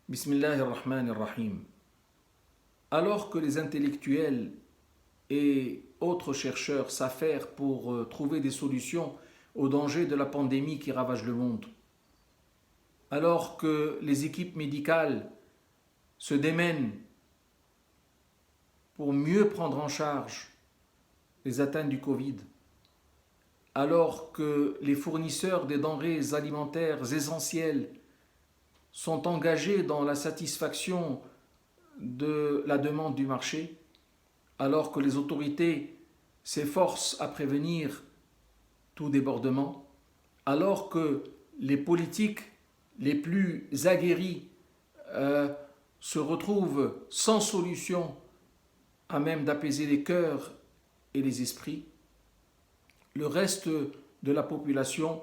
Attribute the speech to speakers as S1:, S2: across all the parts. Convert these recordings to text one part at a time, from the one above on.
S1: Bismillahirrahmanirrahim. Alors que les intellectuels et autres chercheurs s'affairent pour trouver des solutions aux dangers de la pandémie qui ravage le monde, alors que les équipes médicales se démènent pour mieux prendre en charge les atteintes du Covid, alors que les fournisseurs des denrées alimentaires essentielles sont engagés dans la satisfaction de la demande du marché, alors que les autorités s'efforcent à prévenir tout débordement, alors que les politiques les plus aguerris se retrouvent sans solution à même d'apaiser les cœurs et les esprits, le reste de la population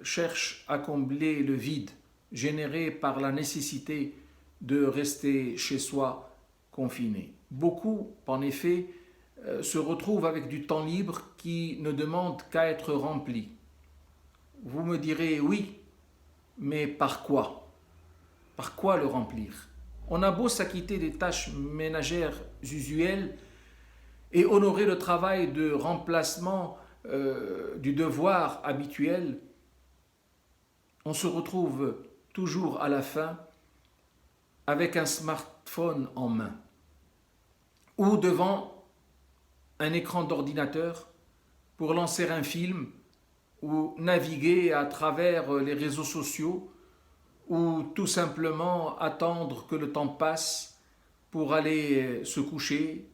S1: cherche à combler le vide généré par la nécessité de rester chez soi confiné. Beaucoup, en effet, se retrouvent avec du temps libre qui ne demande qu'à être rempli. Vous me direz oui, mais par quoi? Par quoi le remplir? On a beau s'acquitter des tâches ménagères usuelles et honorer le travail de remplacement du devoir habituel, on se retrouve toujours à la fin avec un smartphone en main ou devant un écran d'ordinateur pour lancer un film ou naviguer à travers les réseaux sociaux ou tout simplement attendre que le temps passe pour aller se coucher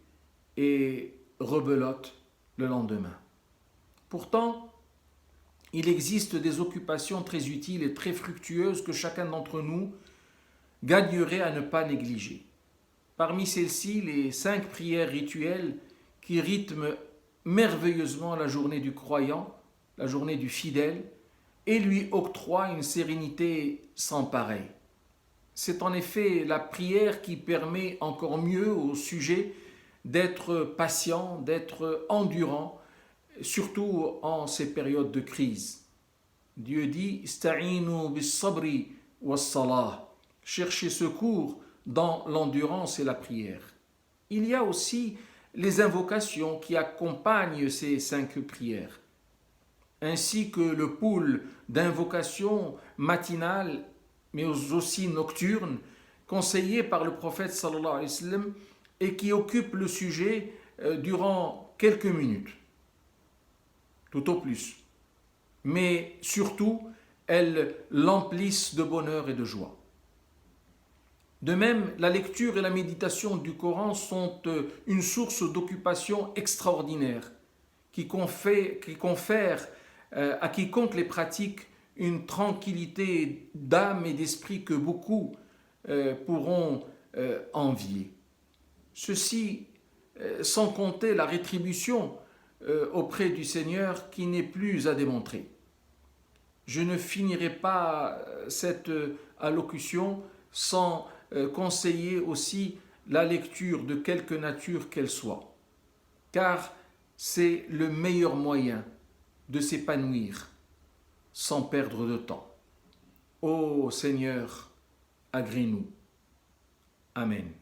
S1: et rebelote le lendemain. Pourtant, il existe des occupations très utiles et très fructueuses que chacun d'entre nous gagnerait à ne pas négliger. Parmi celles-ci, les 5 prières rituelles qui rythment merveilleusement la journée du croyant, la journée du fidèle, et lui octroient une sérénité sans pareille. C'est en effet la prière qui permet encore mieux au sujet d'être patient, d'être endurant, surtout en ces périodes de crise. Dieu dit Ista'inu bis-sabri was-salah. Cherchez secours dans l'endurance et la prière. Il y a aussi les invocations qui accompagnent ces 5 prières, ainsi que le pool d'invocations matinales, mais aussi nocturnes, conseillées par le prophète sallallahu alayhi wa sallam et qui occupent le sujet durant quelques minutes, tout au plus. Mais surtout, elles l'emplissent de bonheur et de joie. De même, la lecture et la méditation du Coran sont une source d'occupation extraordinaire qui confère à quiconque les pratique une tranquillité d'âme et d'esprit que beaucoup pourront envier. Ceci sans compter la rétribution auprès du Seigneur qui n'est plus à démontrer. Je ne finirai pas cette allocution sans conseiller aussi la lecture de quelque nature qu'elle soit, car c'est le meilleur moyen de s'épanouir sans perdre de temps. Ô Seigneur, agrée-nous. Amen.